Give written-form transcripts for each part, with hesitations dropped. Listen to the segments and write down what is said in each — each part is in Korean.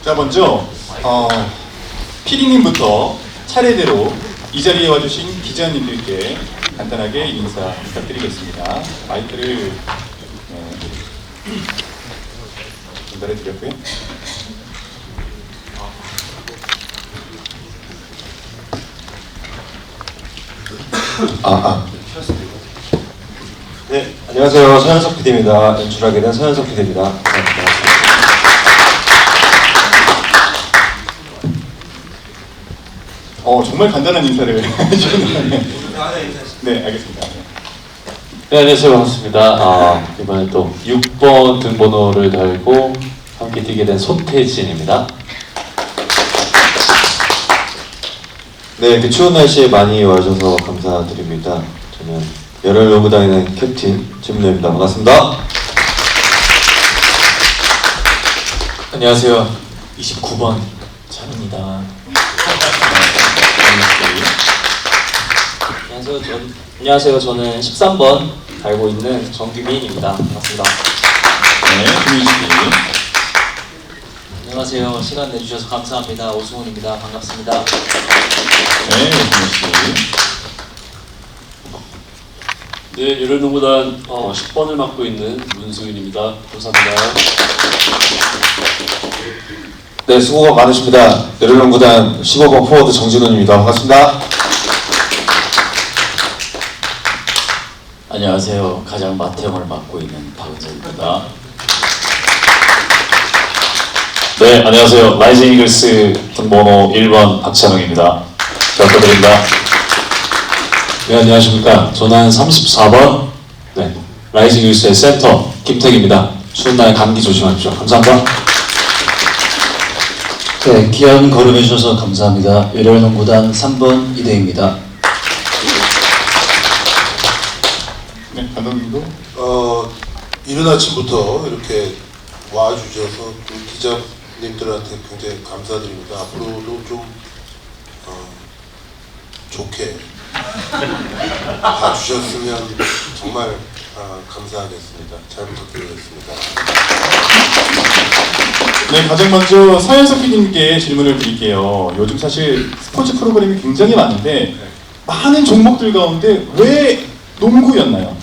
자, 먼저 PD님부터 차례대로 이 자리에 와주신 기자님들께 간단하게 인사 부탁드리겠습니다. 마이크를 전달해 드렸고요. 네, 안녕하세요. 서현석 PD입니다. 연출하게 된 서현석 PD입니다. 감사합니다. 정말 간단한 인사를 해주셨네요. 네, 알겠습니다. 네, 안녕하세요. 반갑습니다. 이번에 또 6번 등번호를 달고 함께 뛰게 된 손태진입니다. 네, 이렇게 추운 날씨에 많이 와주셔서 감사드립니다. 저는 열혈 농구단의 캡틴 김문호입니다. 반갑습니다. 안녕하세요. 29번 찬입니다. 안녕하세요. 저는 13번 달고 있는 정규민입니다. 반갑습니다. 네, 김민희 씨. 안녕하세요. 시간 내주셔서 감사합니다. 오승훈입니다. 반갑습니다. 네, 김민희 씨. 네, 열혈농구단 10번을 맡고 있는 문승윤입니다. 감사합니다. 네, 수고가 많으십니다. 열혈 농구단 15번 포워드 정진훈입니다. 반갑습니다. 안녕하세요. 가장 맏형을 맡고 있는 박은재입니다. 네, 안녕하세요. 라이징 이글스 등번호 1번 박찬웅입니다. 잘 부탁드립니다. 네, 안녕하십니까. 저는 34번 라이징 이글스의 센터 김택입니다. 추운 날 감기 조심하십시오. 감사합니다. 네, 귀한 걸음해 주셔서 감사합니다. 열혈농구단 3번 이대입니다. 네, 감독님도. 이른 아침부터 이렇게 와주셔서 그 기자님들한테 굉장히 감사드립니다. 앞으로도 좀 좋게 봐주셨으면 정말 감사하겠습니다. 잘 부탁드리겠습니다. 네, 가장 먼저 서현석 PD님께 질문을 드릴게요. 요즘 사실 스포츠 프로그램이 굉장히 많은데 많은 종목들 가운데 왜 농구였나요?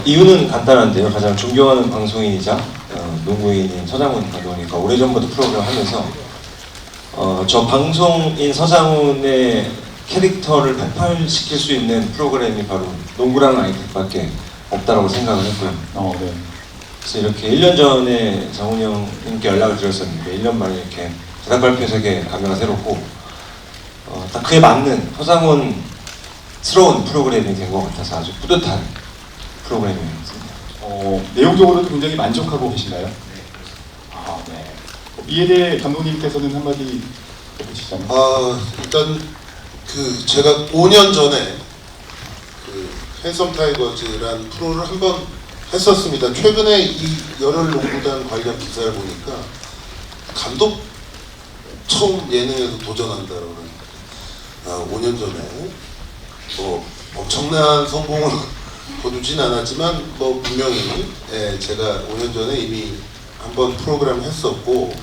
이유는 간단한데요. 가장 존경하는 방송인이자 농구인인 서장훈 감독이니까 오래전부터 프로그램을 하면서 저 방송인 서장훈의 캐릭터를 폭발시킬 수 있는 프로그램이 바로 농구라는 아이템밖에 없다라고 생각을 했고요. 네. 그래서 이렇게 1년 전에 장훈이 형님께 연락을 드렸었는데 1년 만에 이렇게 대답 발표 세계 가면가 새롭고 딱 그에 맞는 서장훈스러운 프로그램이 된 것 같아서 아주 뿌듯한 프로그램이었습니다. 내용적으로도 굉장히 만족하고 계신가요? 네. 이에 대해 감독님께서는 한마디 해주시자면. 일단 제가 5년 전에 그 핸섬 타이거즈라는 프로를 한번 했었습니다. 최근에 이 열혈 농구단 관련 기사를 보니까 감독 처음 예능에서 도전한다고 하는 5년 전에 엄청난 성공을 거두진 않았지만 분명히 제가 5년 전에 이미 한번 프로그램을 했었고,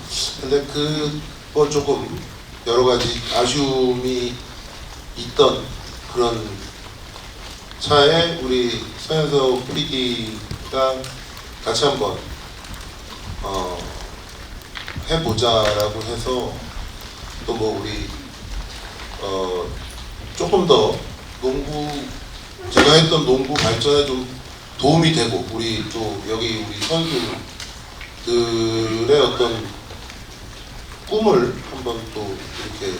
근데 그걸 조금 여러 가지 아쉬움이 있던 그런 차에 우리 서현석 PD가 같이 한번 해보자라고 해서 또 우리 조금 더 제가 했던 농구 발전에 좀 도움이 되고 우리 또 여기 우리 선수들의 어떤 꿈을 한번 또 이렇게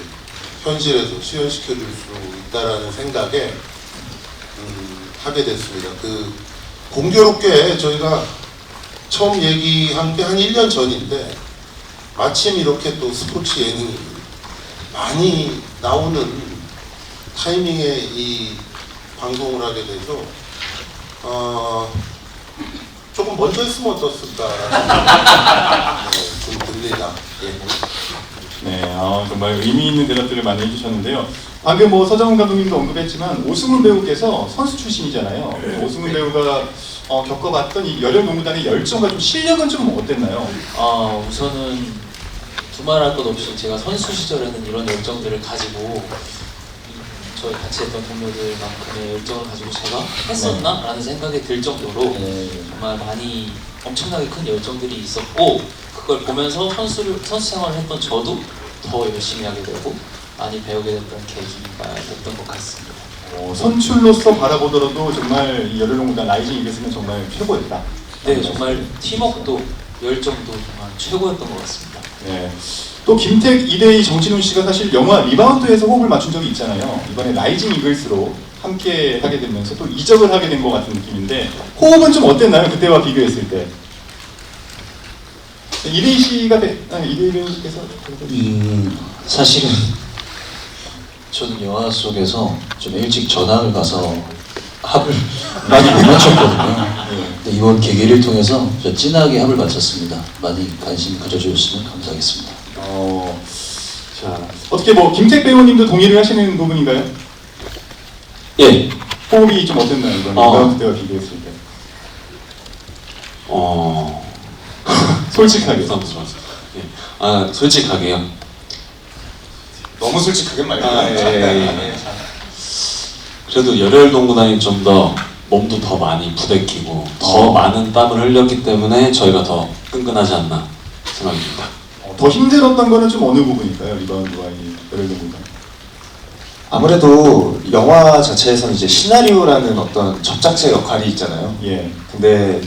현실에서 실현시켜 줄 수 있다라는 생각에 하게 됐습니다. 공교롭게 저희가 처음 얘기한 게 한 1년 전인데 마침 이렇게 또 스포츠 예능이 많이 나오는 타이밍에 이 방송을 하게 돼서 조금 먼저 했으면 어떻을까 좀 듭니다. 네, 정말 의미 있는 대답들을 많이 해주셨는데요. 방금 서장훈 감독님도 언급했지만 오승훈 배우께서 선수 출신이잖아요. 오승훈 배우가 겪어봤던 이 열혈농구단의 열정과 좀 실력은 좀 어땠나요? 우선은 두말할 것 없이 제가 선수 시절에는 이런 열정들을 가지고 저희 같이 했던 동료들만큼의 열정을 가지고 제가 했었나? 라는 생각이 들 정도로 정말 많이 엄청나게 큰 열정들이 있었고, 그걸 보면서 선수 생활을 했던 저도 더 열심히 하게 되고 많이 배우게 됐던 계기가 됐던 것 같습니다. 선출로서 바라보더라도 정말 이 열혈농구단 라이징 이글스는 정말 최고였다. 네, 정말 팀워크도 열정도 정말 최고였던 것 같습니다. 네. 또 김택, 이대희, 정진훈 씨가 사실 영화 리바운드에서 호흡을 맞춘 적이 있잖아요. 이번에 라이징 이글스로 함께 하게 되면서 또 이적을 하게 된 것 같은 느낌인데 호흡은 좀 어땠나요? 그때와 비교했을 때. 이대희 씨가 이대희 배우님께서 사실은 저는 영화 속에서 좀 일찍 전학을 가서 합을 많이 못 맞췄거든요. 근데 이번 계기를 통해서 저 진하게 합을 맞췄습니다. 많이 관심 가져주셨으면 감사하겠습니다. 자, 어떻게 뭐 김택 배우님도 동의를 하시는 부분인가요? 예. 호흡이 좀 어땠나요? 이번 리바운드 때와 비교했을 때. 솔직하게. 예. 솔직하게요. 너무 솔직하게 말해요. 그래도 열혈농구단이 좀 더 몸도 더 많이 부대끼고 더 많은 땀을 흘렸기 때문에 저희가 더 끈끈하지 않나 생각이 듭니다. 더 힘들었던 거는 좀 어느 부분일까요? 리바운드와 이 열혈농구단. 아무래도 영화 자체에서는 이제 시나리오라는 어떤 접착제 역할이 있잖아요. 예. 근데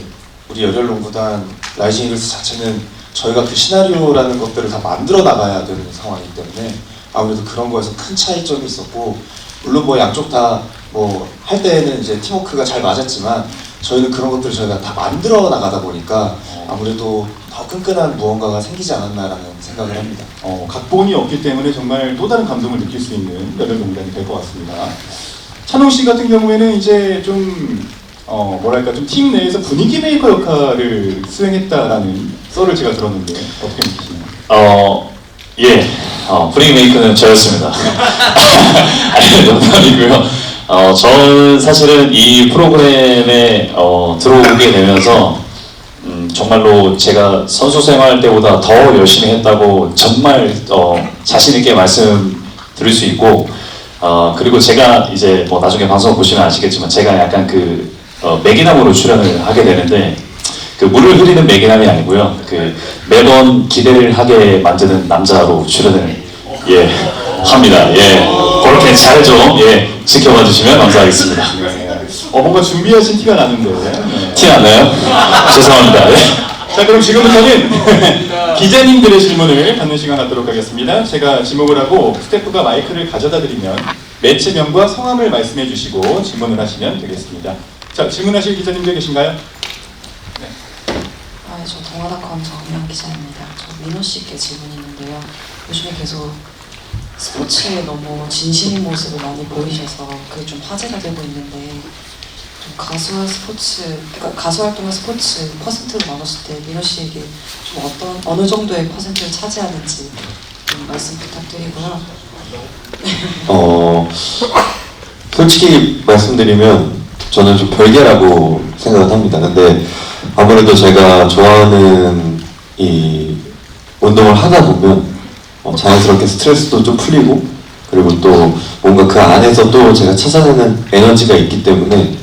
우리 열혈농구단 라이징 이글스 자체는 저희가 그 시나리오라는 것들을 다 만들어 나가야 되는 상황이기 때문에 아무래도 그런 거에서 큰 차이점이 있었고, 물론 뭐 양쪽 다 뭐 할 때는 이제 팀워크가 잘 맞았지만 저희는 그런 것들을 저희가 다 만들어 나가다 보니까 아무래도 더 끈끈한 무언가가 생기지 않았나라는 생각을 합니다. 각본이 없기 때문에 정말 또 다른 감동을 느낄 수 있는 열혈농구단이 될 것 같습니다. 찬홍 씨 같은 경우에는 이제 좀 뭐랄까 좀 팀 내에서 분위기 메이커 역할을 수행했다라는 썰을 제가 들었는데 어떻게 느끼시나요? 예. 프리 메이크는 저였습니다. 아니, 농담이고요. 저는 사실은 이 프로그램에 들어오게 되면서 정말로 제가 선수 생활 때보다 더 열심히 했다고 정말 자신 있게 말씀드릴 수 있고, 그리고 제가 이제 뭐 나중에 방송 보시면 아시겠지만 제가 약간 그 매기남으로 출연을 하게 되는데, 그 물을 흐리는 매기남이 아니고요. 그 매번 기대를 하게 만드는 남자로 출연을 합니다. 그렇게 잘 좀 지켜봐 주시면 감사하겠습니다. 뭔가 준비하신 티가 나는데. 티 나나요? 죄송합니다. 자, 그럼 지금부터는 기자님들의 질문을 받는 시간 갖도록 하겠습니다. 제가 지목을 하고 스태프가 마이크를 가져다 드리면 매체명과 성함을 말씀해 주시고 질문을 하시면 되겠습니다. 자, 질문하실 기자님들 계신가요? 저 동아닷컴 정미영 기자입니다. 저 민호 씨께 질문이 있는데요. 요즘에 계속 스포츠에 너무 진심인 모습을 많이 보이셔서 그게 좀 화제가 되고 있는데, 좀 가수와 스포츠, 그러니까 가수 활동과 스포츠 퍼센트로 나눴을 때 민호 씨에게 좀 어느 정도의 퍼센트를 차지하는지 좀 말씀 부탁드리고요. 솔직히 말씀드리면 저는 좀 별개라고 생각을 합니다. 근데 아무래도 제가 좋아하는 이 운동을 하다 보면 자연스럽게 스트레스도 좀 풀리고, 그리고 또 뭔가 그 안에서 또 제가 찾아내는 에너지가 있기 때문에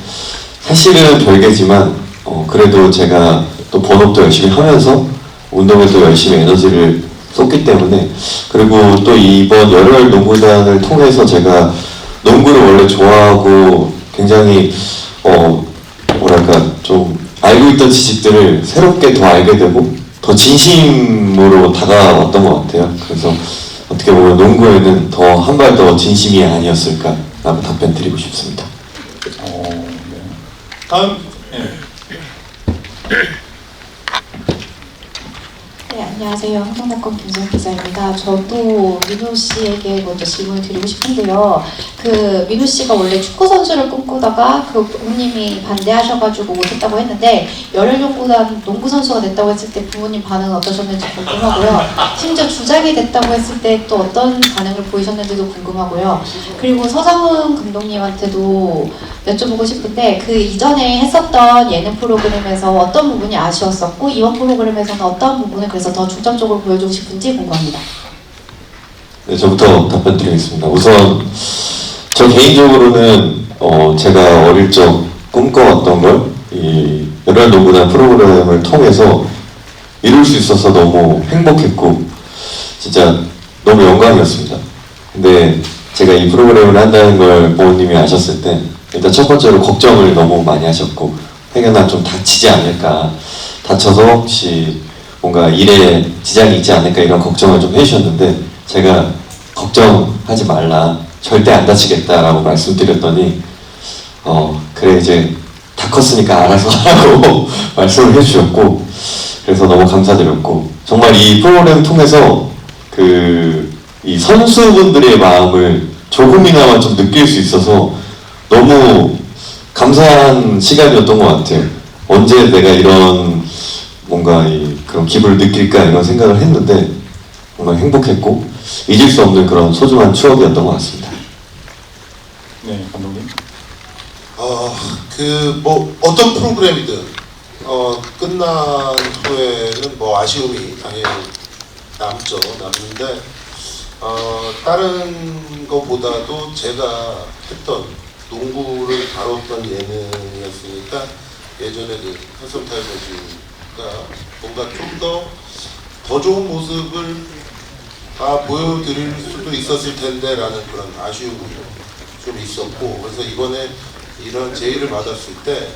사실은 별개지만 그래도 제가 또 본업도 열심히 하면서 운동에도 열심히 에너지를 쏟기 때문에, 그리고 또 이번 열혈농구단을 통해서 제가 농구를 원래 좋아하고 굉장히 뭐랄까 좀 알고 있던 지식들을 새롭게 더 알게 되고 더 진심으로 다가왔던 것 같아요. 그래서 어떻게 보면 농구에는 더 한 발 더 진심이 아니었을까라고 답변 드리고 싶습니다. 다음. 네, 안녕하세요. 한국닷컴 김정 기자입니다. 저도 민호 씨에게 먼저 질문을 드리고 싶은데요. 그 민호 씨가 원래 축구 선수를 꿈꾸다가 그 부모님이 반대하셔가지고 못했다고 했는데 열혈농구단 농구 선수가 됐다고 했을 때 부모님 반응은 어떠셨는지 궁금하고요. 심지어 주장이 됐다고 했을 때 또 어떤 반응을 보이셨는지도 궁금하고요. 그리고 서장훈 감독님한테도 여쭤보고 싶은데 그 이전에 했었던 예능 프로그램에서 어떤 부분이 아쉬웠었고 이번 프로그램에서는 어떤 부분을 그래서 더 중점적으로 보여주고 싶은지 궁금합니다. 네, 저부터 답변드리겠습니다. 우선 저 개인적으로는 제가 어릴 적 꿈꿔왔던 걸 이 열혈농구단 프로그램을 통해서 이룰 수 있어서 너무 행복했고 진짜 너무 영광이었습니다. 근데 제가 이 프로그램을 한다는 걸 부모님이 아셨을 때 일단 첫 번째로 걱정을 너무 많이 하셨고 행여나 좀 다치지 않을까, 다쳐서 혹시 뭔가 일에 지장이 있지 않을까 이런 걱정을 좀 해주셨는데 제가 걱정하지 말라, 절대 안 다치겠다라고 말씀드렸더니 그래 이제 다 컸으니까 알아서 하라고 말씀을 해주셨고 그래서 너무 감사드렸고 정말 이 프로그램 통해서 이 선수분들의 마음을 조금이나마 좀 느낄 수 있어서 너무 감사한 시간이었던 것 같아요. 언제 내가 이런 뭔가 그런 기분을 느낄까 이런 생각을 했는데 정말 행복했고 잊을 수 없는 그런 소중한 추억이었던 것 같습니다. 네, 감독님. 뭐 어떤 프로그램이든 끝난 후에는 뭐 아쉬움이 당연히 남는데 다른 것보다도 제가 했던 농구를 다뤘던 예능이었으니까 예전에 그 해성 타이거즈가 뭔가 좀 더 좋은 모습을 다 보여드릴 수도 있었을 텐데라는 그런 아쉬움이 좀 있었고 그래서 이번에 이런 제의를 받았을 때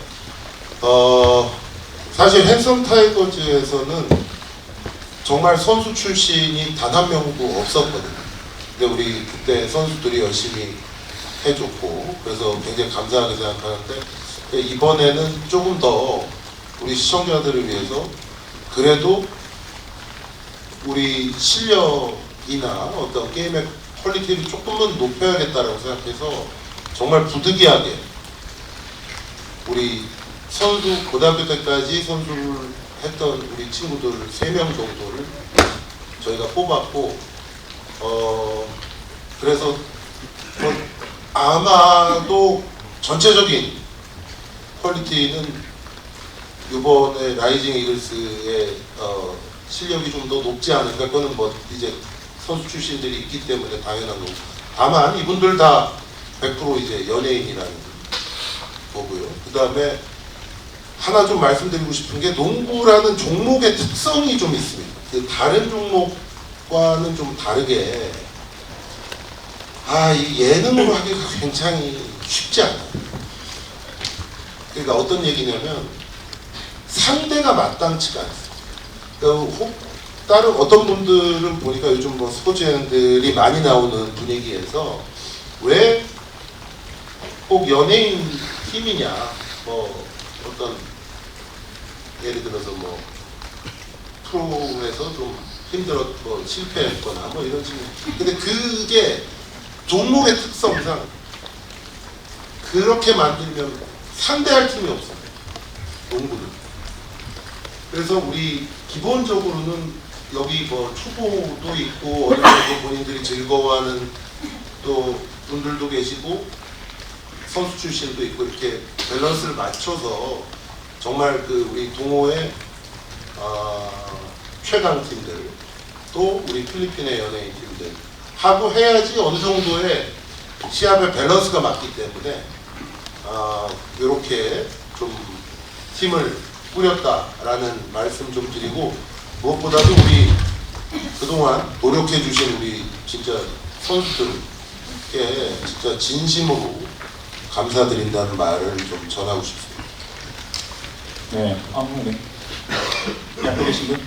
사실 해성 타이거즈에서는 정말 선수 출신이 단 한 명도 없었거든요. 근데 우리 그때 선수들이 열심히 해줬고 그래서 굉장히 감사하게 생각하는데 이번에는 조금 더 우리 시청자들을 위해서 그래도 우리 실력이나 어떤 게임의 퀄리티를 조금은 높여야겠다라고 생각해서 정말 부득이하게 우리 선수 고등학교 때까지 선수를 했던 우리 친구들 3명 정도를 저희가 뽑았고 그래서 아마도 전체적인 퀄리티는 이번에 라이징 이글스의 실력이 좀 더 높지 않을까. 그거는 뭐 이제 선수 출신들이 있기 때문에 당연한 거고. 다만 이분들 다 100% 이제 연예인이라는 거고요. 그 다음에 하나 좀 말씀드리고 싶은 게 농구라는 종목의 특성이 좀 있습니다. 그 다른 종목과는 좀 다르게 이 예능으로 하기가 굉장히 쉽지 않아요. 그러니까 어떤 얘기냐면 상대가 마땅치가 않습니다. 그러니까 다른 어떤 분들은 보니까 요즘 뭐 스포츠 예능들이 많이 나오는 분위기에서 왜 꼭 연예인 팀이냐, 뭐 어떤 예를 들어서 뭐 프로에서 좀 뭐 실패했거나 뭐 이런 식으로. 근데 그게 종목의 특성상 그렇게 만들면 상대할 팀이 없어요. 농구는. 그래서 우리 기본적으로는 여기 뭐 초보도 있고 어느 정도 본인들이 즐거워하는 또 분들도 계시고 선수 출신도 있고 이렇게 밸런스를 맞춰서 정말 그 우리 동호회 최강 팀들 또 우리 필리핀의 연예인 팀들 하고 해야지 어느 정도의 시합의 밸런스가 맞기 때문에 이렇게 좀 팀을 꾸렸다라는 말씀 좀 드리고 무엇보다도 우리 그동안 노력해 주신 우리 진짜 선수들께 진짜 진심으로 감사드린다는 말을 좀 전하고 싶습니다. 네, 네. 옆에 계신 분?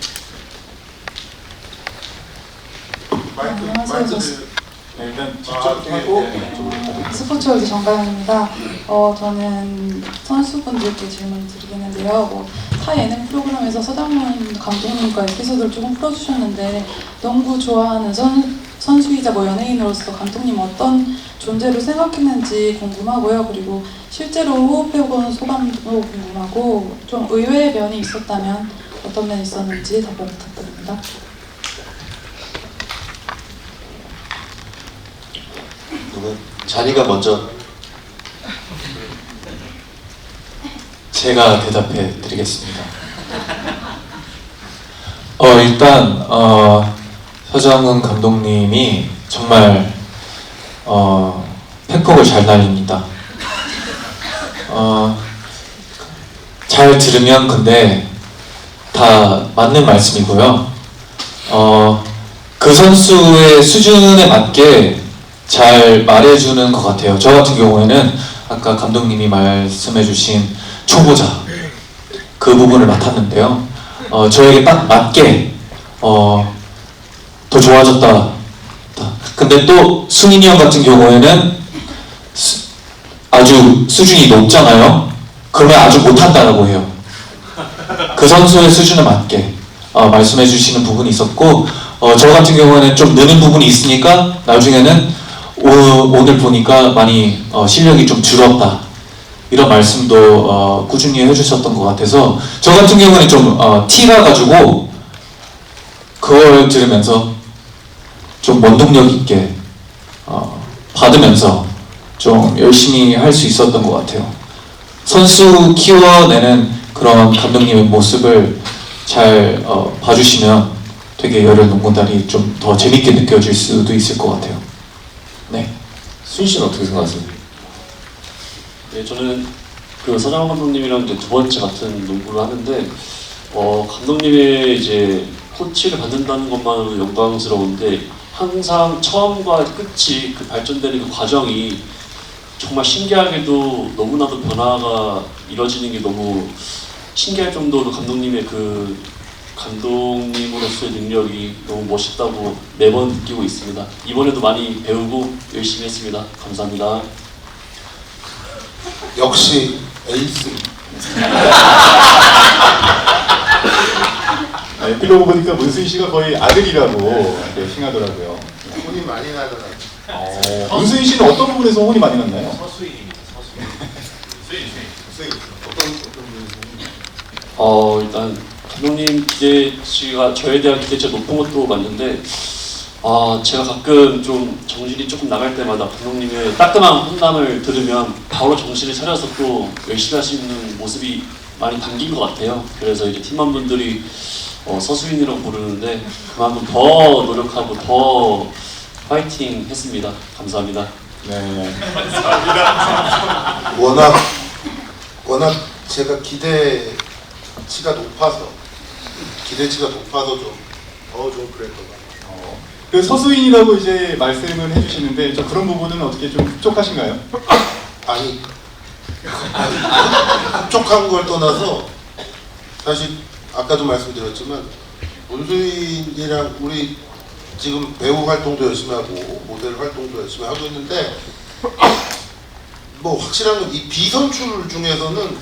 안녕하세요. 네, 일단 직접 하고 스포츠월드 정가영입니다. 저는 선수분들께 질문 드리겠는데요. 타 예능 프로그램에서 서장훈 감독님과 에피소드를 조금 풀어주셨는데 농구 좋아하는 선수이자 연예인으로서 감독님 어떤 존재로 생각했는지 궁금하고요. 그리고 실제로 호흡해본 소감도 궁금하고 좀 의외의 면이 있었다면 어떤 면이 있었는지 답변 부탁드립니다. 잔이가 먼저. 제가 대답해 드리겠습니다. 일단 서장훈 감독님이 정말 팩폭을 잘 날립니다. 잘 들으면 근데 다 맞는 말씀이고요. 그 선수의 수준에 맞게 잘 말해주는 것 같아요. 저 같은 경우에는 아까 감독님이 말씀해주신 초보자 그 부분을 맡았는데요. 저에게 딱 맞게 더 좋아졌다. 근데 또 승인이 형 같은 경우에는 아주 수준이 높잖아요. 그러면 아주 못한다라고 해요. 그 선수의 수준에 맞게 말씀해주시는 부분이 있었고, 저 같은 경우에는 좀 느는 부분이 있으니까 나중에는 오늘 보니까 많이 실력이 좀 줄었다 이런 말씀도 꾸준히 해주셨던 것 같아서 저 같은 경우는 좀 티가 가지고 그걸 들으면서 좀 원동력 있게 받으면서 좀 열심히 할 수 있었던 것 같아요. 선수 키워내는 그런 감독님의 모습을 잘 봐주시면 되게 열혈 농구단이 좀 더 재밌게 느껴질 수도 있을 것 같아요. 네. 수인 씨는 어떻게 생각하세요? 네, 저는 그 서장훈 감독님이랑 이제 두 번째 같은 농구를 하는데 감독님의 이제 코치를 받는다는 것만으로 영광스러운데 항상 처음과 끝이 그 발전되는 그 과정이 정말 신기하게도 너무나도 변화가 이뤄지는 게 너무 신기할 정도로 감독님의 그 감독님으로서의 능력이 너무 멋있다고 매번 느끼고 있습니다. 이번에도 많이 배우고 열심히 했습니다. 감사합니다. 역시 에이스. 에필로그 보니까 문수인 씨가 거의 아들이라고 이렇게 칭하더라고요. 혼이 많이 나잖아요. 문수인 씨는 어떤 부분에서 혼이 많이 났나요? 서수인입니다. 서수인. 일단 감독님 기대치가 저에 대한 기대치가 높은 것도 맞는데 제가 가끔 좀 정신이 조금 나갈 때마다 감독님의 따끔한 혼담을 들으면 바로 정신을 차려서 또 열심히 하시는 모습이 많이 담긴 것 같아요. 그래서 이제 팀원분들이 서수인이라고 부르는데 그만큼 더 노력하고 더 파이팅 했습니다. 감사합니다. 네. 워낙 제가 기대치가 높아서 좀 그랬던 것 같아요. 그 서수인이라고 이제 말씀을 해주시는데 저 그런 부분은 어떻게 좀 흡족하신가요? 아니 흡족한 걸 떠나서 사실 아까도 말씀드렸지만 문수인이랑 우리 지금 배우 활동도 열심히 하고 모델 활동도 열심히 하고 있는데 뭐 확실한 건 이 비선출 중에서는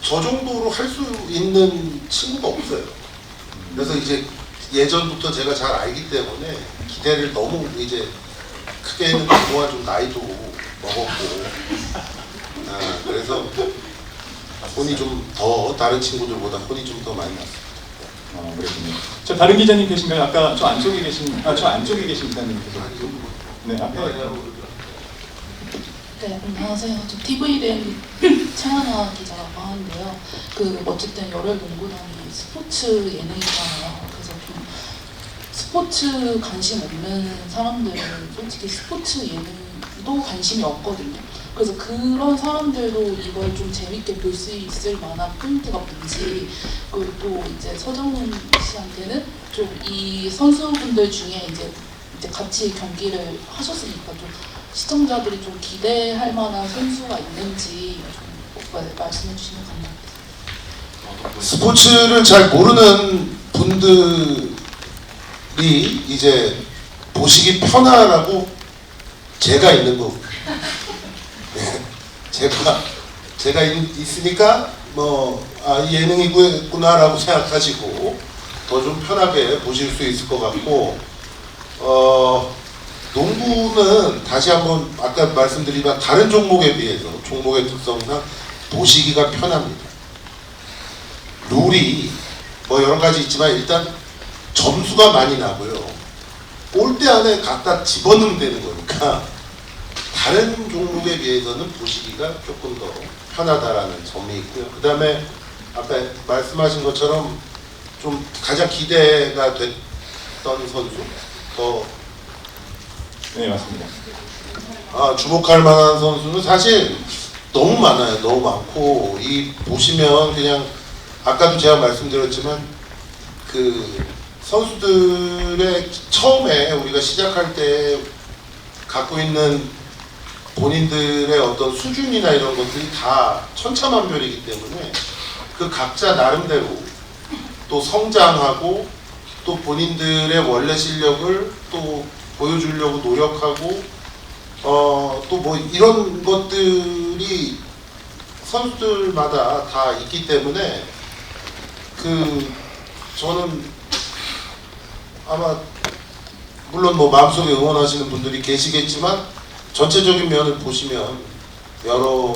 저 정도로 할 수 있는 친구가 없어요. 그래서 이제 예전부터 제가 잘 알기 때문에 기대를 너무 이제 크게 했는데 그동안 좀 나이도 먹었고 그래서 혼이 좀 더 다른 친구들보다 혼이 좀 더 많이 났어요. 그렇군요. 저 다른 기자님 계신가요? 아까 저 안쪽에 계신 저 안쪽에 계신 기자님께서 네 앞에 네, 안녕하세요. 저 TV된 최하나 기자라고 하는데요. 어쨌든 열혈 농구단이 스포츠 예능이잖아요. 그래서 좀 스포츠 관심 없는 사람들은 솔직히 스포츠 예능도 관심이 없거든요. 그래서 그런 사람들도 이걸 좀 재밌게 볼 수 있을 만한 포인트가 뭔지, 그리고 또 이제 서정훈 씨한테는 좀 이 선수분들 중에 이제 같이 경기를 하셨으니까 좀 시청자들이 좀 기대할 만한 선수가 있는지 좀 말씀해 주시면 감사하겠습니다. 스포츠를 잘 모르는 분들이 이제 보시기 편하라고 제가 있는 거고 제가 있으니까 이 예능이구나라고 생각하시고 더 좀 편하게 보실 수 있을 것 같고 농구는 다시 한번 아까 말씀드리면 다른 종목에 비해서 종목의 특성상 보시기가 편합니다. 룰이 여러 가지 있지만 일단 점수가 많이 나고요. 골대 안에 갖다 집어넣으면 되는 거니까 다른 종목에 비해서는 보시기가 조금 더 편하다라는 점이 있고요. 그 다음에 아까 말씀하신 것처럼 좀 가장 기대가 됐던 선수, 더 네, 맞습니다. 주목할 만한 선수는 사실 너무 많아요. 너무 많고 이 보시면 그냥 아까도 제가 말씀드렸지만 그 선수들의 처음에 우리가 시작할 때 갖고 있는 본인들의 어떤 수준이나 이런 것들이 다 천차만별이기 때문에 그 각자 나름대로 또 성장하고 또 본인들의 원래 실력을 또 보여주려고 노력하고 또 뭐 이런 것들이 선수들마다 다 있기 때문에 저는 아마 물론 뭐 마음속에 응원하시는 분들이 계시겠지만 전체적인 면을 보시면 여러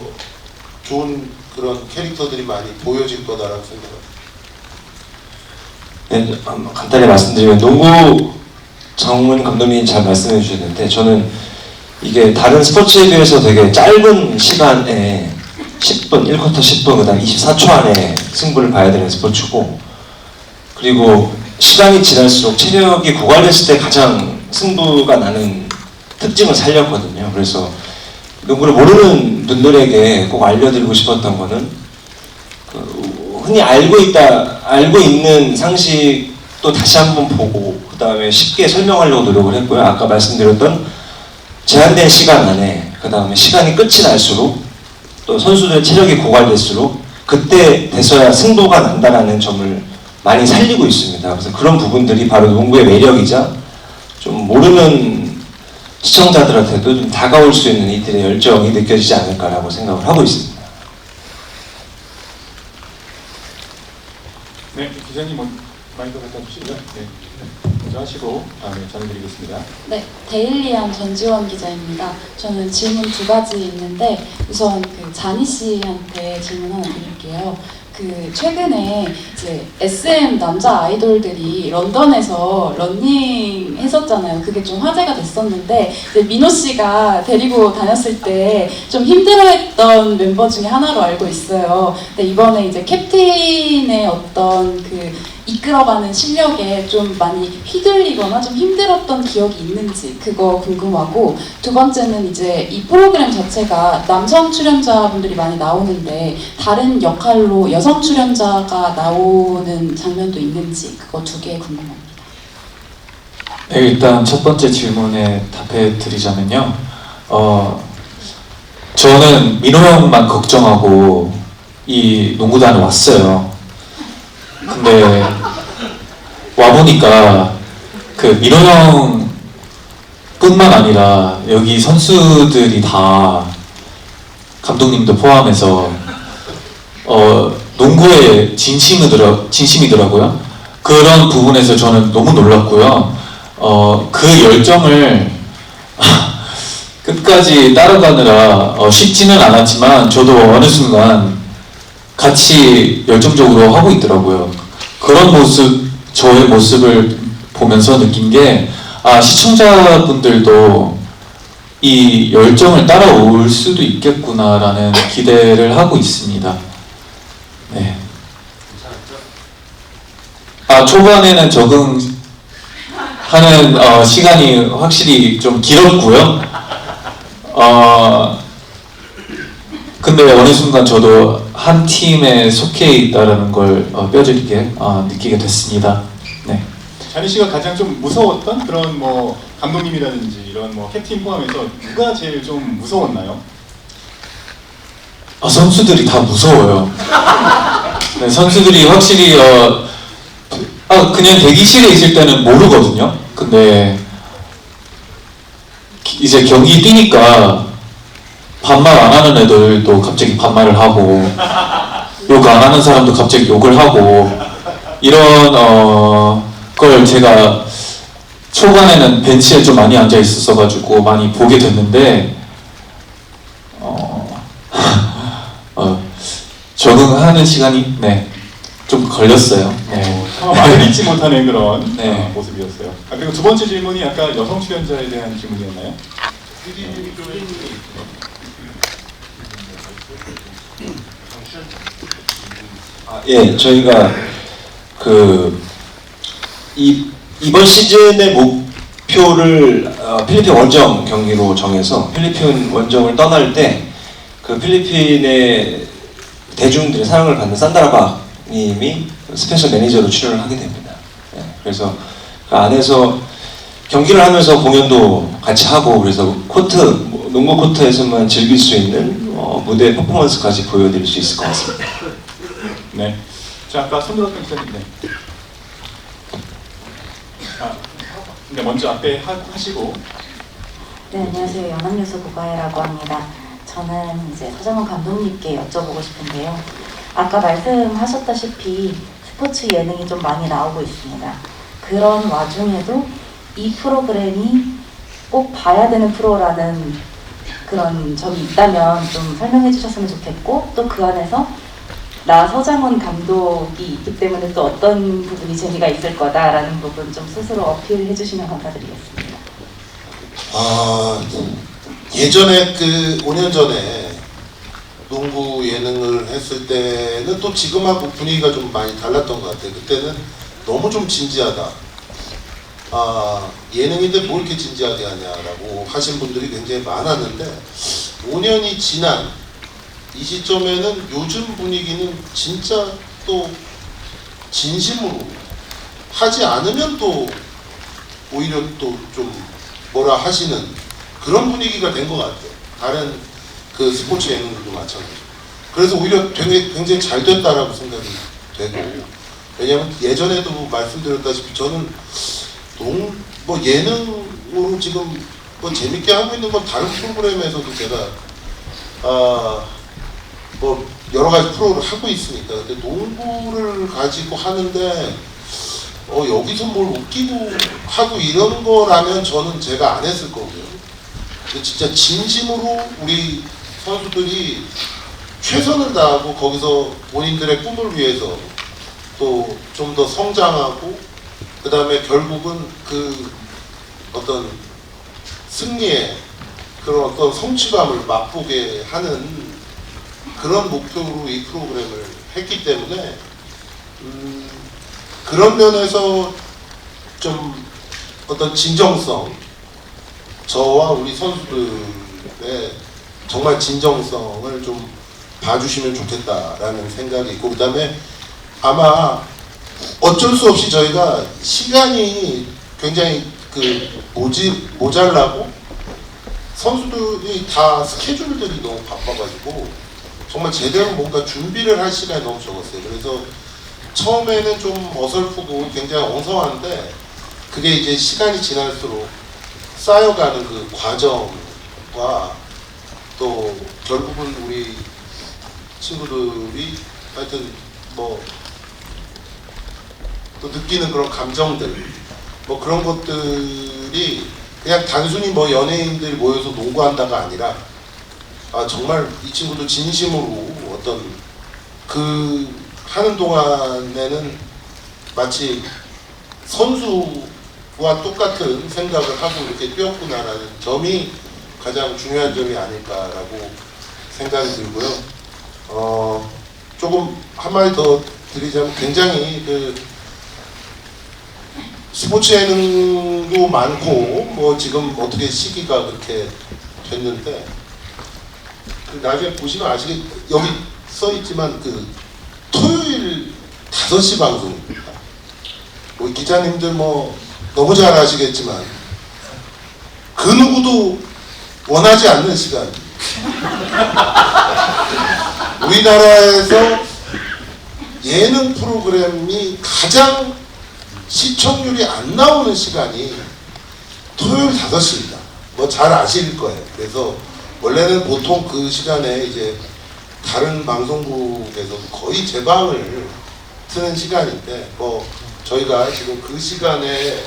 좋은 그런 캐릭터들이 많이 보여질 거다라고 생각합니다. 네, 간단히 말씀드리면 농구 장훈 감독님이 잘 말씀해 주셨는데 저는 이게 다른 스포츠에 비해서 되게 짧은 시간에 10분, 1쿼터 10분, 그 다음 24초 안에 승부를 봐야 되는 스포츠고 그리고 시간이 지날수록 체력이 고갈됐을 때 가장 승부가 나는 특징을 살렸거든요. 그래서 농구를 모르는 분들에게 꼭 알려드리고 싶었던 거는 흔히 알고 있는 상식도 다시 한번 보고 그 다음에 쉽게 설명하려고 노력을 했고요. 아까 말씀드렸던 제한된 시간 안에 그 다음에 시간이 끝이 날수록 또 선수들의 체력이 고갈될수록 그때 돼서야 승부가 난다라는 점을 많이 살리고 있습니다. 그래서 그런 부분들이 바로 농구의 매력이자 좀 모르는 시청자들한테도 좀 다가올 수 있는 이들의 열정이 느껴지지 않을까라고 생각을 하고 있습니다. 네, 기자님 마이크 갖다 주시고요. 네, 먼저 하시고 다음에 전해드리겠습니다. 네, 데일리안 전지원 기자입니다. 저는 질문 두 가지 있는데 우선 자니 씨한테 질문 하나 드릴게요. 최근에 이제 SM 남자 아이돌들이 런던에서 러닝 했었잖아요. 그게 좀 화제가 됐었는데 이제 민호 씨가 데리고 다녔을 때 좀 힘들어했던 멤버 중에 하나로 알고 있어요. 근데 이번에 이제 캡틴의 어떤 이끌어가는 실력에 좀 많이 휘둘리거나 좀 힘들었던 기억이 있는지 그거 궁금하고, 두 번째는 이제 이 프로그램 자체가 남성 출연자분들이 많이 나오는데 다른 역할로 여성 출연자가 나오는 장면도 있는지 그거 두 개 궁금합니다. 네, 일단 첫 번째 질문에 답해 드리자면요. 저는 민호 형만 걱정하고 이 농구단에 왔어요. 근데 와보니까 민호 형 뿐만 아니라 여기 선수들이 다 감독님도 포함해서 농구에 진심이더라고요. 그런 부분에서 저는 너무 놀랐고요. 그 열정을 끝까지 따라가느라 쉽지는 않았지만 저도 어느 순간 같이 열정적으로 하고 있더라고요. 그런 모습, 저의 모습을 보면서 느낀 게 시청자분들도 이 열정을 따라올 수도 있겠구나라는 기대를 하고 있습니다. 네. 초반에는 적응하는 시간이 확실히 좀 길었고요. 근데 어느 순간 저도 한 팀에 속해 있다는 걸 뼈저리게 느끼게 됐습니다. 네. 자니 씨가 가장 좀 무서웠던 그런 뭐 감독님이라든지 이런 뭐 캡틴 포함해서 누가 제일 좀 무서웠나요? 선수들이 다 무서워요. 네, 선수들이 확실히 그냥 대기실에 있을 때는 모르거든요. 근데 이제 경기 뛰니까 반말 안 하는 애들도 갑자기 반말을 하고 욕 안 하는 사람도 갑자기 욕을 하고 이런 걸 제가 초반에는 벤치에 좀 많이 앉아 있었어가지고 많이 보게 됐는데 적응하는 시간이 좀 걸렸어요. 네. 많이 잊지 못하는 그런 네. 모습이었어요. 그리고 두 번째 질문이 아까 여성 출연자에 대한 질문이었나요? 예, 저희가 이번 시즌의 목표를 필리핀 원정 경기로 정해서 필리핀 원정을 떠날 때 그 필리핀의 대중들의 사랑을 받는 산다라박 님이 스페셜 매니저로 출연을 하게 됩니다. 예, 그래서 그 안에서 경기를 하면서 공연도 같이 하고 그래서 농구 코트에서만 즐길 수 있는 무대 퍼포먼스까지 보여드릴 수 있을 것 같습니다. 네. 자, 아까 손 들었던 기자님. 네. 네, 먼저 앞에 하시고. 네, 안녕하세요. 연합뉴스 고가혜라고 합니다. 저는 이제 서장훈 감독님께 여쭤보고 싶은데요. 아까 말씀하셨다시피 스포츠 예능이 좀 많이 나오고 있습니다. 그런 와중에도 이 프로그램이 꼭 봐야 되는 프로라는 그런 점이 있다면 좀 설명해 주셨으면 좋겠고, 또 그 안에서 나 서장훈 감독이 있기 때문에 또 어떤 부분이 재미가 있을 거다라는 부분 좀 스스로 어필해 주시면 감사드리겠습니다. 예전에 5년 전에 농구 예능을 했을 때는 또 지금하고 분위기가 좀 많이 달랐던 것 같아요. 그때는 너무 좀 진지하다. 예능인데 뭘 이렇게 진지하게 하냐라고 하신 분들이 굉장히 많았는데 5년이 지난 이 시점에는 요즘 분위기는 진짜 또 진심으로 하지 않으면 또 오히려 또 좀 뭐라 하시는 그런 분위기가 된 것 같아요. 다른 스포츠 예능들도 마찬가지고. 그래서 오히려 굉장히 잘 됐다라고 생각이 되고, 왜냐하면 예전에도 말씀드렸다시피 저는 예능으로 지금 재밌게 하고 있는 건 다른 프로그램에서도 제가 여러 가지 프로를 하고 있으니까. 근데 농구를 가지고 하는데 여기서 뭘 웃기고 하고 이런 거라면 저는 제가 안 했을 거고요. 근데 진짜 진심으로 우리 선수들이 최선을 다하고 거기서 본인들의 꿈을 위해서 또 좀 더 성장하고, 그 다음에 결국은 어떤 승리의 그런 어떤 성취감을 맛보게 하는 그런 목표로 이 프로그램을 했기 때문에 그런 면에서 좀 어떤 진정성, 저와 우리 선수들의 정말 진정성을 좀 봐주시면 좋겠다라는 생각이 있고, 그 다음에 아마 어쩔 수 없이 저희가 시간이 굉장히 모자라고 선수들이 다 스케줄들이 너무 바빠가지고 정말 제대로 뭔가 준비를 할 시간이 너무 적었어요. 그래서 처음에는 좀 어설프고 굉장히 엉성한데 그게 이제 시간이 지날수록 쌓여가는 그 과정과 또 결국은 우리 친구들이 하여튼 또 느끼는 그런 감정들 그런 것들이 그냥 단순히 연예인들이 모여서 농구한다가 아니라 정말 이 친구들 진심으로 어떤 하는 동안에는 마치 선수와 똑같은 생각을 하고 이렇게 뛰었구나라는 점이 가장 중요한 점이 아닐까라고 생각이 들고요. 조금 한마디 더 드리자면 굉장히 스포츠 예능도 많고 지금 어떻게 시기가 그렇게 됐는데 나중에 보시면 아시겠 여기 써 있지만 토요일 5시 방송입니다. 우리 기자님들 너무 잘 아시겠지만 그 누구도 원하지 않는 시간. 우리나라에서 예능 프로그램이 가장 시청률이 안 나오는 시간이 토요일 5시입니다. 잘 아실 거예요. 그래서 원래는 보통 그 시간에 이제 다른 방송국에서 거의 재방을 트는 시간인데 저희가 지금 그 시간에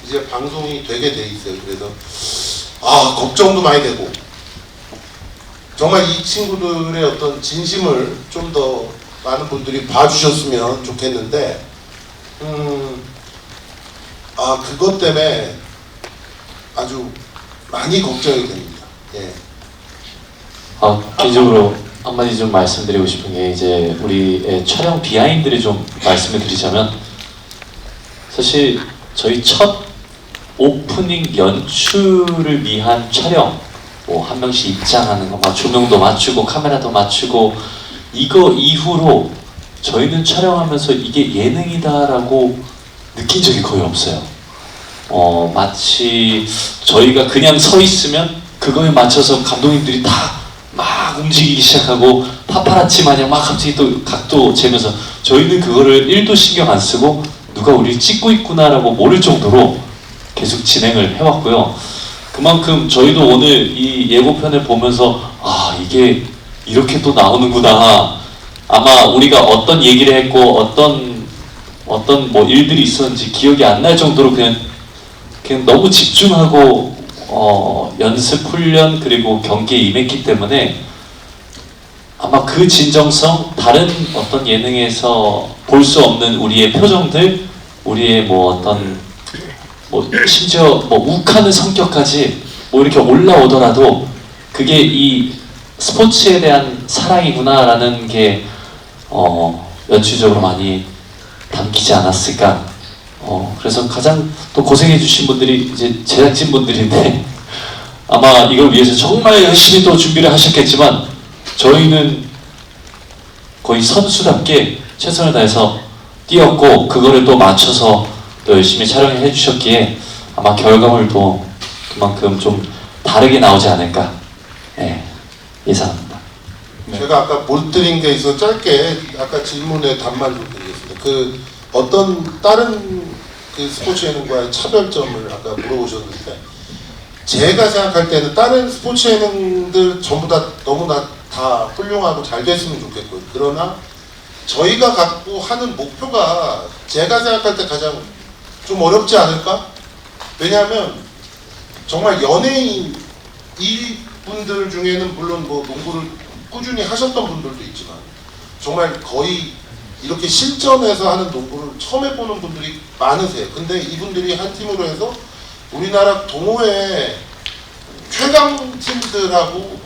이제 방송이 되게 돼 있어요. 그래서 걱정도 많이 되고 정말 이 친구들의 어떤 진심을 좀 더 많은 분들이 봐주셨으면 좋겠는데 그것 때문에 아주 많이 걱정이 됩니다. 예. 개인적으로 한마디 좀 말씀드리고 싶은 게 이제 우리의 촬영 비하인드를 좀 말씀을 드리자면 사실 저희 첫 오프닝 연출을 위한 촬영 뭐 한 명씩 입장하는 거 막 조명도 맞추고 카메라도 맞추고 이거 이후로 저희는 촬영하면서 이게 예능이다라고 느낀 적이 거의 없어요. 마치 저희가 그냥 서 있으면 그거에 맞춰서 감독님들이 다 막 움직이기 시작하고 파파라치 마냥 막 갑자기 또 각도 재면서 저희는 그거를 1도 신경 안 쓰고 누가 우리를 찍고 있구나라고 모를 정도로 계속 진행을 해왔고요. 그만큼 저희도 오늘 이 예고편을 보면서 아 이게 이렇게 또 나오는구나. 아마 우리가 어떤 얘기를 했고 어떤 뭐 일들이 있었는지 기억이 안 날 정도로 그냥 너무 집중하고 연습 훈련 그리고 경기에 임했기 때문에 아마 그 진정성 다른 어떤 예능에서 볼 수 없는 우리의 표정들 우리의 뭐 어떤 뭐 심지어 뭐 욱하는 성격까지 뭐 이렇게 올라오더라도 그게 이 스포츠에 대한 사랑이구나라는 게 연출적으로 많이 담기지 않았을까. 그래서 가장 또 고생해주신 분들이 이제 제작진 분들인데 아마 이걸 위해서 정말 열심히 또 준비를 하셨겠지만 저희는 거의 선수답게 최선을 다해서 뛰었고 그거를 또 맞춰서 또 열심히 촬영을 해주셨기에 아마 결과물도 그만큼 좀 다르게 나오지 않을까 예상합니다. 네. 제가 아까 못 드린 게 있어 짧게 아까 질문에 답만 좀 드리겠습니다. 그 어떤 다른 그 스포츠 예능과의 차별점을 아까 물어보셨는데 제가 생각할 때는 다른 스포츠 예능들 전부 다 너무나 다 훌륭하고 잘 됐으면 좋겠고요. 그러나 저희가 갖고 하는 목표가 제가 생각할 때 가장 좀 어렵지 않을까? 왜냐하면 정말 연예인 이분들 중에는 물론 뭐 농구를 꾸준히 하셨던 분들도 있지만 정말 거의 이렇게 실전에서 하는 농구를 처음 해보는 분들이 많으세요. 근데 이분들이 한 팀으로 해서 우리나라 동호회 최강 팀들하고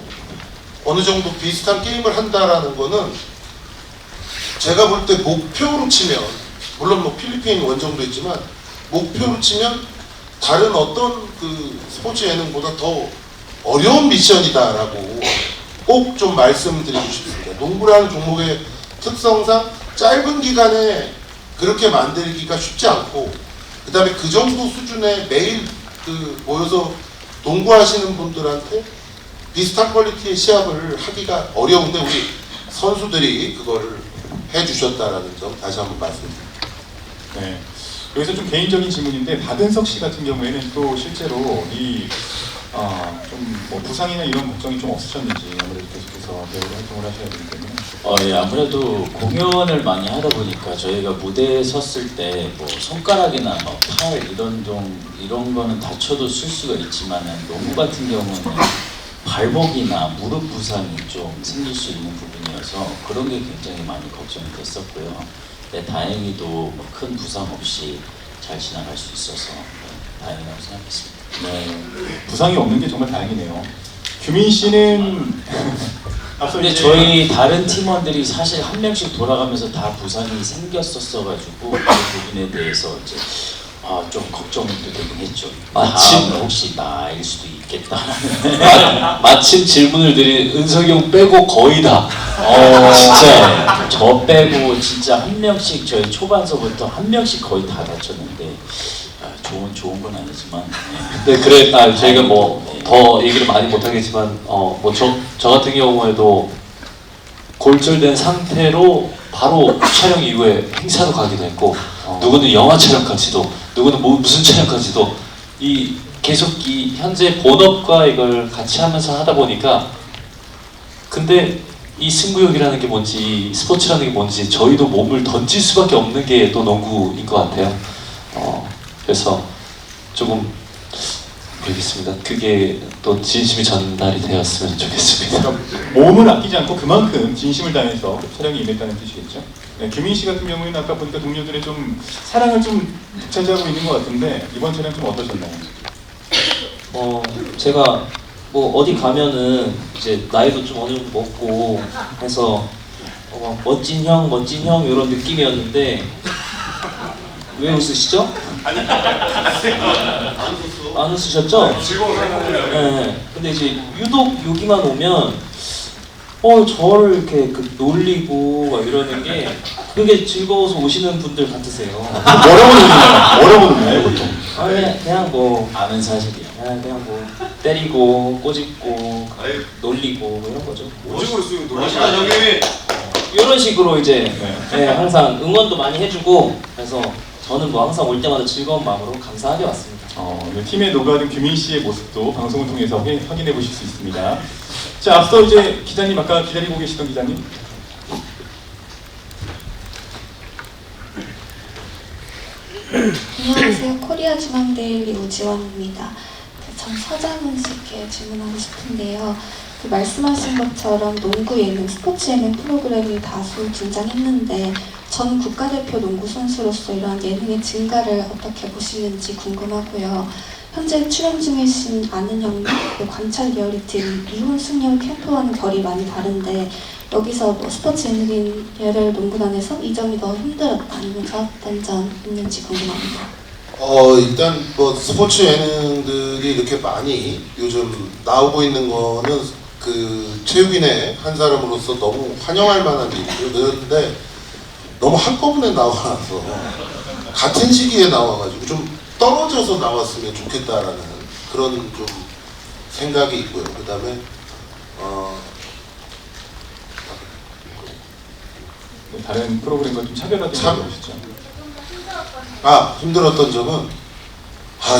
어느 정도 비슷한 게임을 한다라는 거는 제가 볼 때 목표로 치면 물론 뭐 필리핀 원정도 있지만 목표로 치면 다른 어떤 그 스포츠 예능보다 더 어려운 미션이다라고 꼭 좀 말씀드리고 싶습니다. 농구라는 종목의 특성상 짧은 기간에 그렇게 만들기가 쉽지 않고 그 다음에 그 정도 수준의 매일 그 모여서 농구하시는 분들한테 비슷한 퀄리티의 시합을 하기가 어려운데 우리 선수들이 그거를 해주셨다라는 점 다시 한번 말씀드립니다. 네. 여기서 좀 개인적인 질문인데 박은석 씨 같은 경우에는 또 실제로 이 좀 뭐 부상이나 이런 걱정이 좀 없으셨는지 아무래도 계속해서 배우로 활동을 하셔야 되기 때문에 예, 아무래도 공연을 많이 하다 보니까 저희가 무대에 섰을 때 뭐 손가락이나 뭐 팔 이런 거는 다쳐도 쓸 수가 있지만은 농구 같은 경우는 발목이나 무릎 부상이 좀 생길 수 있는 부분이어서 그런 게 굉장히 많이 걱정이 됐었고요. 근데 다행히도 뭐 큰 부상 없이 잘 지나갈 수 있어서 다행이라고 생각했습니다. 네, 부상이 없는 게 정말 다행이네요. 규민 씨는 앞서 근데 이제 저희 다른 팀원들이 사실 한 명씩 돌아가면서 다 부상이 생겼었어가지고 그 부분에 대해서 이제 좀 걱정도 되긴 했죠. 마침 혹시 나일 수도 있겠다라는 마침 질문을 드린 은석이 형 빼고 거의 다 진짜 저 빼고 진짜 한 명씩 저희 초반서부터 한 명씩 거의 다 다쳤는데 좋은 건 아니지만 네, 그래, 저희가 뭐 더 얘기를 많이 못하겠지만, 뭐 저 같은 경우에도 골절된 상태로 바로 촬영 이후에 행사로 가기도 했고, 누구는 영화 촬영까지도, 누구는 뭐 무슨 촬영까지도 계속 이 현재 본업과 이걸 같이 하면서 하다 보니까, 근데 이 승부욕이라는 게 뭔지, 이 스포츠라는 게 뭔지 저희도 몸을 던질 수밖에 없는 게 또 농구인 것 같아요. 그래서 조금 모르겠습니다. 그게 또 진심이 전달이 되었으면 좋겠습니다. 몸을 아끼지 않고 그만큼 진심을 다해서 촬영에 임했다는 뜻이겠죠. 네, 규민 씨 같은 경우에는 아까 보니까 동료들의 좀 사랑을 좀 차지하고 있는 것 같은데 이번 촬영 좀 어떠셨나요? 제가 뭐 어디 가면은 이제 나이도 좀 어느 정도 먹고 해서 막 멋진 형 이런 느낌이었는데 왜 웃으시죠? 안 웃으셨죠? 네. 근데 이제 유독 여기만 오면 저를 이렇게 놀리고 막 이러는 게 그게 즐거워서 오시는 분들 같으세요. 뭐라고 놀리나요, 보통? 그냥 뭐 아는 사실이야. 그냥 뭐 때리고 꼬집고 놀리고 뭐 이런 거죠. 오직으로 쓰면 놀라시나 형님? 이런 식으로 이제 항상 응원도 많이 해주고 그래서 저는 뭐 항상 올 때마다 즐거운 마음으로 감사하게 왔습니다. 팀에 녹아든 규민 씨의 모습도 방송을 통해서 확인해 보실 수 있습니다. 자, 앞서 이제 기자님 아까 기다리고 계시던 기자님. 안녕하세요. 코리아 중앙데일리 우지원입니다. 전 서장훈 씨께 질문하고 싶은데요. 말씀하신 것처럼 농구 예능, 스포츠 예능 프로그램이 다수 등장했는데 전 국가대표 농구 선수로서 이러한 예능의 증가를 어떻게 보시는지 궁금하고요. 현재 출연 중이신 아는 형님, 관찰 리얼리티 이혼 숙녀 캠프와는 결이 많이 다른데 여기서 뭐 스포츠 예능인 예를 농구단에서 이 점이 더 힘들었다 아니면 좋았던 점 있는지 궁금합니다. 일단 뭐 스포츠 예능들이 이렇게 많이 요즘 나오고 있는 거는 그 체육인의 한 사람으로서 너무 환영할 만한 일이고요. 그런데 너무 한꺼번에 나와서 같은 시기에 나와가지고 좀 떨어져서 나왔으면 좋겠다라는 그런 좀 생각이 있고요. 그 다음에 다른 프로그램과 좀 차별화된 것이죠. 힘들었던 점은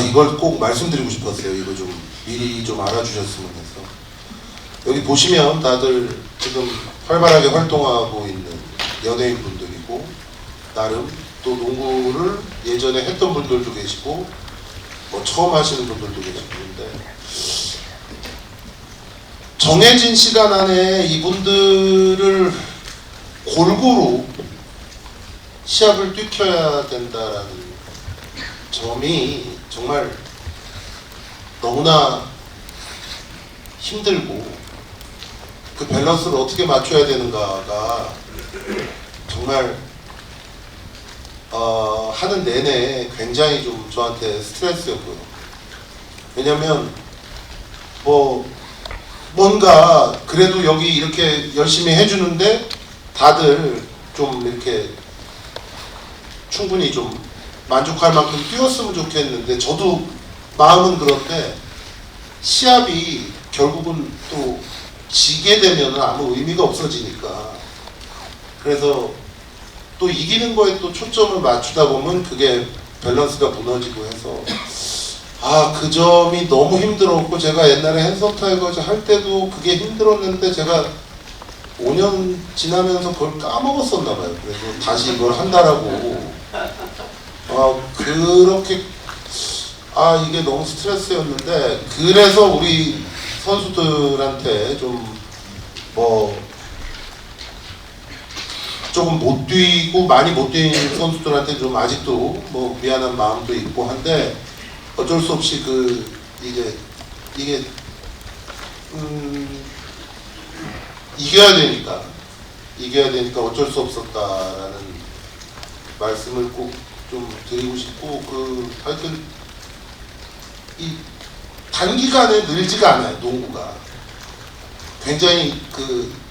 이걸 꼭 말씀드리고 싶었어요. 이거 좀 미리 좀 알아주셨으면 해서. 여기 보시면 다들 지금 활발하게 활동하고 있는 연예인 분들이고 나름 또 농구를 예전에 했던 분들도 계시고 뭐 처음 하시는 분들도 계시는데 정해진 시간 안에 이분들을 골고루 시합을 뛰켜야 된다라는 점이 정말 너무나 힘들고 그 밸런스를 어떻게 맞춰야 되는가가 정말 하는 내내 굉장히 좀 저한테 스트레스였고요. 왜냐면 뭔가 그래도 여기 이렇게 열심히 해주는데 다들 좀 이렇게 충분히 좀 만족할 만큼 뛰었으면 좋겠는데 저도 마음은 그런데 시합이 결국은 또 지게 되면 아무 의미가 없어지니까 그래서 또 이기는 거에 또 초점을 맞추다 보면 그게 밸런스가 무너지고 해서 그 점이 너무 힘들었고 제가 옛날에 핸섬 타이거즈 할 때도 그게 힘들었는데 제가 5년 지나면서 그걸 까먹었었나 봐요. 그래서 다시 이걸 한다라고 그렇게 이게 너무 스트레스였는데 그래서 우리 선수들한테 좀 조금 못 뛰고 많이 못 뛰는 선수들한테 좀 아직도 미안한 마음도 있고 한데 어쩔 수 없이 이게 이겨야 되니까 어쩔 수 없었다라는 말씀을 꼭 좀 드리고 싶고 하여튼 이 단기간에 늘지가 않아요. 농구가 굉장히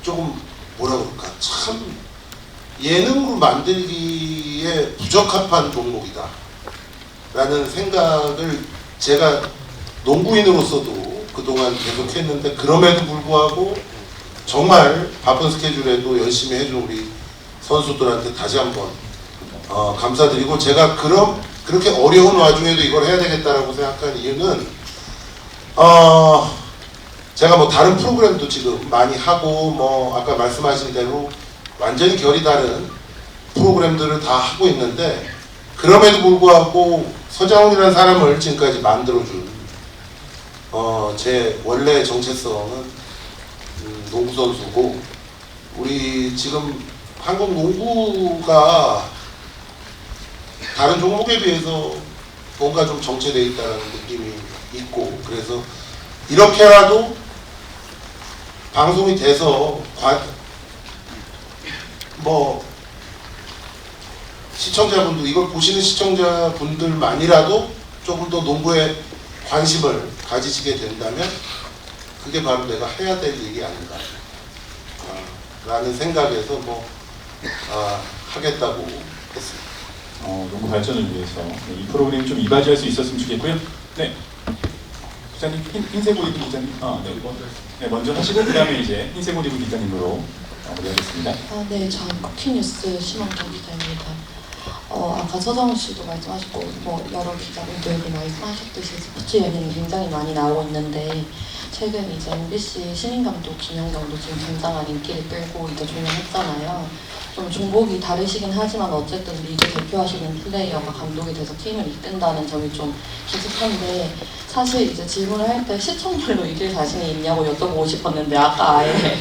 조금 뭐라 그럴까 참 예능으로 만들기에 부적합한 종목이다 라는 생각을 제가 농구인으로서도 그동안 계속 했는데 그럼에도 불구하고 정말 바쁜 스케줄에도 열심히 해준 우리 선수들한테 다시 한번 감사드리고 제가 그렇게 어려운 와중에도 이걸 해야 되겠다라고 생각한 이유는 제가 다른 프로그램도 지금 많이 하고 아까 말씀하신 대로 완전히 결이 다른 프로그램들을 다 하고 있는데 그럼에도 불구하고 서장훈이라는 사람을 지금까지 만들어준 제 원래 정체성은 농구 선수고 우리 지금 한국 농구가 다른 종목에 비해서 뭔가 좀 정체되어 있다는 느낌이 있고 그래서 이렇게라도 방송이 돼서 뭐 시청자분들, 이걸 보시는 시청자분들만이라도 조금 더 농구에 관심을 가지시게 된다면 그게 바로 내가 해야 될 일이 아닌가 라는 생각에서 하겠다고 했습니다. 농구 발전을 위해서 이 프로그램 좀 이바지할 수 있었으면 좋겠고요. 네, 기자님, 흰색 옷 입은 기자님, 네, 먼저 하시고 그 다음에 이제 흰색 옷 입은 기자님으로 마무리하겠습니다. 네, 전 쿠키뉴스 심원경 기자입니다. 아까 서정훈 씨도 말씀하셨고 여러 기자분들이 말씀하셨듯이 스포츠 예능이 굉장히 많이 나오고 있는데 최근 이제 MBC 신인감독 김연경도 지금 굉장한 인기를 끌고 이제 종영했잖아요. 좀 종목이 다르시긴 하지만 어쨌든 리그 대표하시는 플레이어가 감독이 돼서 팀을 이끈다는 점이 좀 기특한데 사실 이제 질문을 할 때 시청률로 이길 자신이 있냐고 여쭤보고 싶었는데 아까 아예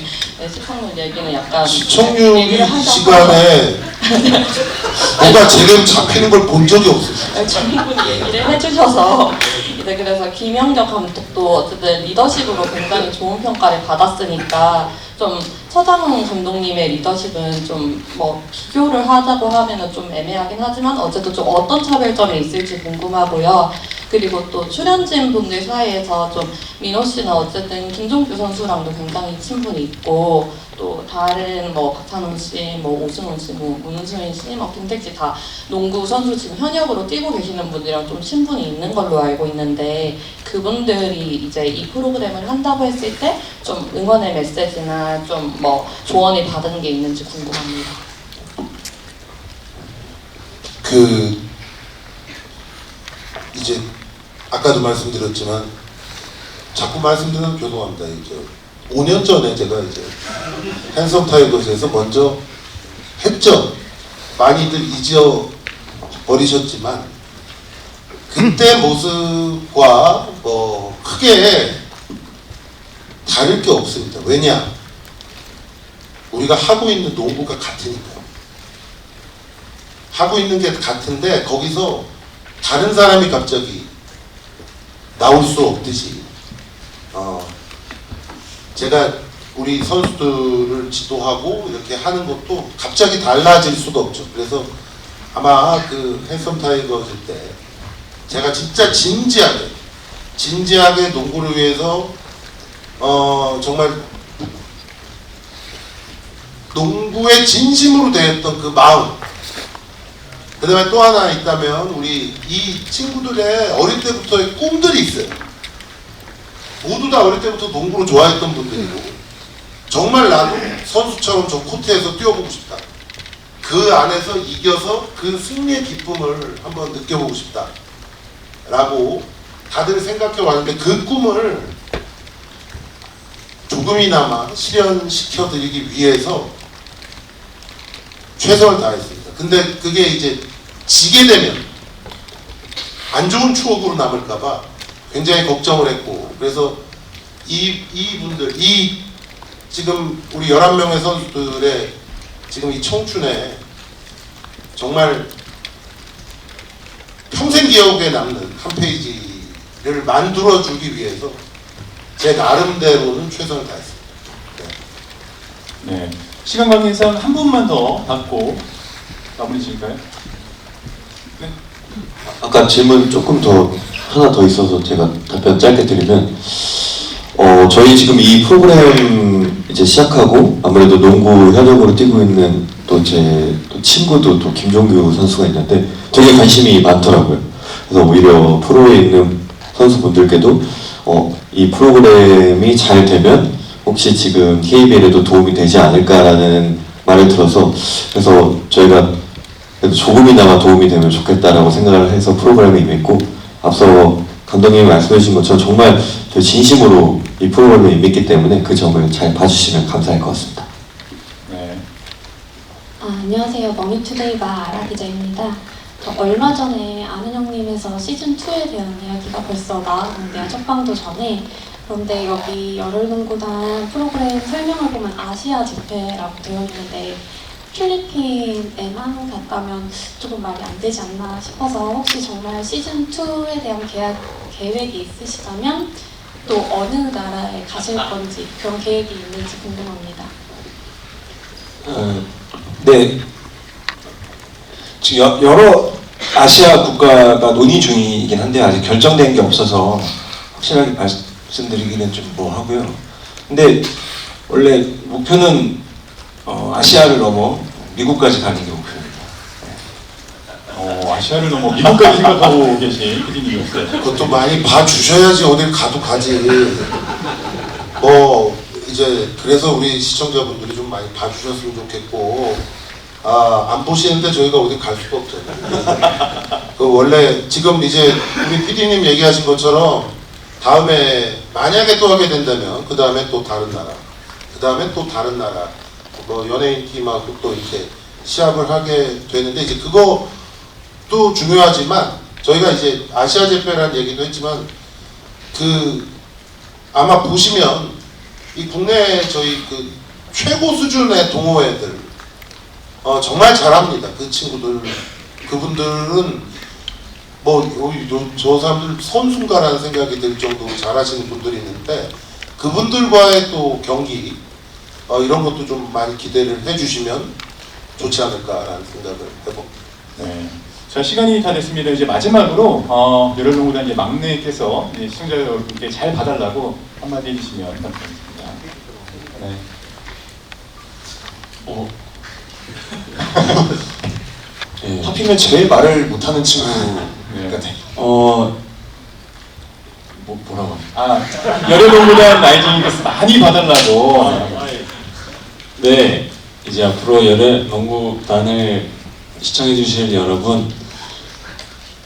시청률 얘기는 약간 시청률 이 시간에 뭔가 제대로 잡히는 걸 본 적이 없어요. 충분히 얘기를 해주셔서 이제 그래서 김연경 감독도 어쨌든 리더십으로 굉장히 좋은 평가를 받았으니까 좀 서장훈 감독님의 리더십은 좀 비교를 하자고 하면은 좀 애매하긴 하지만 어쨌든 좀 어떤 차별점이 있을지 궁금하고요. 그리고 또 출연진 분들 사이에서 좀 민호 씨는 어쨌든 김종규 선수랑도 굉장히 친분이 있고 또 다른 박찬호 씨, 오승훈 씨, 문수인 씨, 김택 씨 다 농구 선수 지금 현역으로 뛰고 계시는 분들이랑 좀 친분이 있는 걸로 알고 있는데 그분들이 이제 이 프로그램을 한다고 했을 때 좀 응원의 메시지나 좀 조언을 받은 게 있는지 궁금합니다. 이제 아까도 말씀드렸지만 자꾸 말씀드리면 죄송합니다. 이제 5년 전에 제가 이제 핸섬 타이거즈에서 먼저 했죠. 많이들 잊어버리셨지만 그때 모습과 크게 다를 게 없습니다. 왜냐? 우리가 하고 있는 농구가 같으니까요. 하고 있는 게 같은데 거기서 다른 사람이 갑자기 나올 수 없듯이 제가 우리 선수들을 지도하고 이렇게 하는 것도 갑자기 달라질 수도 없죠. 그래서 아마 그 핸섬 타이거즈 때 제가 진짜 진지하게 농구를 위해서 정말 농구에 진심으로 대했던 그 마음, 그 다음에 또 하나 있다면 우리 이 친구들의 어릴 때부터의 꿈들이 있어요. 모두 다 어릴 때부터 농구를 좋아했던 분들이고 정말 나도 선수처럼 저 코트에서 뛰어보고 싶다. 그 안에서 이겨서 그 승리의 기쁨을 한번 느껴보고 싶다 라고 다들 생각해 왔는데 그 꿈을 조금이나마 실현시켜 드리기 위해서 최선을 다했습니다. 근데 그게 이제 지게 되면 안 좋은 추억으로 남을까봐 굉장히 걱정을 했고, 그래서 이분들, 지금 우리 11명의 선수들의 지금 이 청춘에 정말 평생 기억에 남는 한 페이지를 만들어주기 위해서 제 나름대로는 최선을 다했습니다. 네. 시간 관계상 한 분만 더 받고 마무리 지을까요? 네. 아까 질문 조금 하나 더 있어서 제가 답변 짧게 드리면, 저희 지금 이 프로그램 이제 시작하고 아무래도 농구 현역으로 뛰고 있는 또 제 친구도 또 김종규 선수가 있는데 되게 관심이 많더라고요. 그래서 오히려 프로에 있는 선수분들께도 이 프로그램이 잘 되면 혹시 지금 KBL에도 도움이 되지 않을까라는 말을 들어서, 그래서 저희가 그래도 조금이나마 도움이 되면 좋겠다라고 생각을 해서 프로그램에 임했고, 앞서 감독님이 말씀해 주신 것처럼 정말 진심으로 이 프로그램에 임했기 때문에 그 점을 잘 봐주시면 감사할 것 같습니다. 네. 안녕하세요. 머니투데이바 아라 기자입니다. 저 얼마 전에 아는 형님에서 시즌2에 대한 이야기가 벌써 나왔는데요. 첫 방도 전에. 그런데 여기 열혈농구단 프로그램 설명을 보면 아시아 집회라고 되어 있는데 필리핀에만 갔다면 조금 말이 안 되지 않나 싶어서 혹시 정말 시즌2에 대한 계획이 있으시다면 또 어느 나라에 가실 건지 그런 계획이 있는지 궁금합니다. 네. 지금 여러 아시아 국가가 논의 중이긴 한데 아직 결정된 게 없어서 확실하게 말씀드리기는 좀 뭐하고요. 근데 원래 목표는 아시아를 넘어 미국까지 가는 게 목표입니다. 아시아를 넘어 미국까지 생각하고 계신 PD님이었어요. 그것도 많이 봐주셔야지 어딜 가도 가지. 뭐 이제 그래서 우리 시청자분들이 좀 많이 봐주셨으면 좋겠고, 안 보시는데 저희가 어디 갈 수가 없잖아요. 그 원래 지금 이제 우리 PD님 얘기하신 것처럼 다음에 만약에 또 하게 된다면 그 다음에 또 다른 나라, 그 다음에 또 다른 나라, 뭐 연예인 팀하고 또 이렇게 시합을 하게 되는데, 이제 그것도 중요하지만 저희가 이제 아시아 제페라는 얘기도 했지만 그 아마 보시면 이 국내 저희 그 최고 수준의 동호회들 정말 잘합니다. 그 친구들, 그분들은 뭐 저 사람들 선수인가라는 생각이 들 정도로 잘하시는 분들이 있는데, 그분들과의 또 경기 이런 것도 좀 많이 기대를 해주시면 좋지 않을까라는 생각을 해봅니다. 네. 자, 시간이 다 됐습니다. 이제 마지막으로 열혈농구단 이제 막내께서 이제 시청자 여러분께 잘 봐달라고 한마디 해주시면 감사하겠습니다. 네. 네. 하필이면 제일 말을 못하는 친구 같아요. 뭐라고? 열혈농구단 라이징 이글스 많이 봐달라고. 네, 이제 앞으로 열혈농구단을 시청해주실 여러분,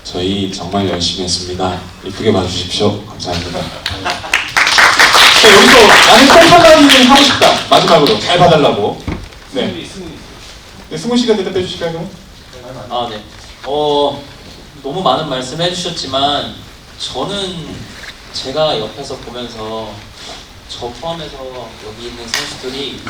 저희 정말 열심히 했습니다. 이쁘게 봐주십시오. 감사합니다. 자, 여기서 나는 꼭 한마디 하고 싶다. 마지막으로 잘 봐달라고. 네. 네, 승훈 씨가 대답해 주실까요? 네. 너무 많은 말씀 해주셨지만 저는 제가 옆에서 보면서 저 포함해서 여기 있는 선수들이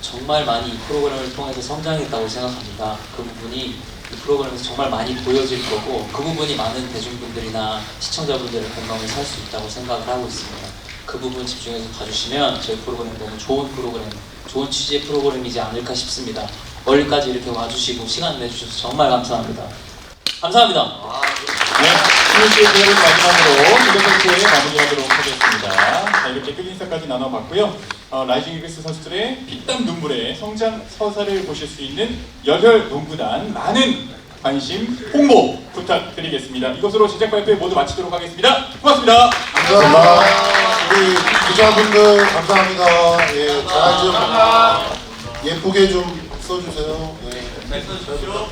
정말 많이 이 프로그램을 통해서 성장했다고 생각합니다. 그 부분이 이 프로그램에서 정말 많이 보여질 거고, 그 부분이 많은 대중분들이나 시청자분들의 공감을 살 수 있다고 생각을 하고 있습니다. 그 부분 집중해서 봐주시면 저희 프로그램 너무 좋은 프로그램, 좋은 취지의 프로그램이지 않을까 싶습니다. 멀리까지 이렇게 와주시고 시간 내주셔서 정말 감사합니다. 감사합니다. 네, 승훈 씨의 대화를 마지막으로 이렇게 마무리하도록 하겠습니다. 자, 이렇게 끝인사까지 나눠봤고요. 라이징 이글스 선수들의 피땀 눈물의 성장 서사를 보실 수 있는 열혈농구단 많은 관심, 홍보 부탁드리겠습니다. 이것으로 제작 발표 모두 마치도록 하겠습니다. 고맙습니다. 감사합니다. 우리 기자분들 감사합니다. 예, 잘 좀 예쁘게 좀 써주세요. 네, 써주십시오.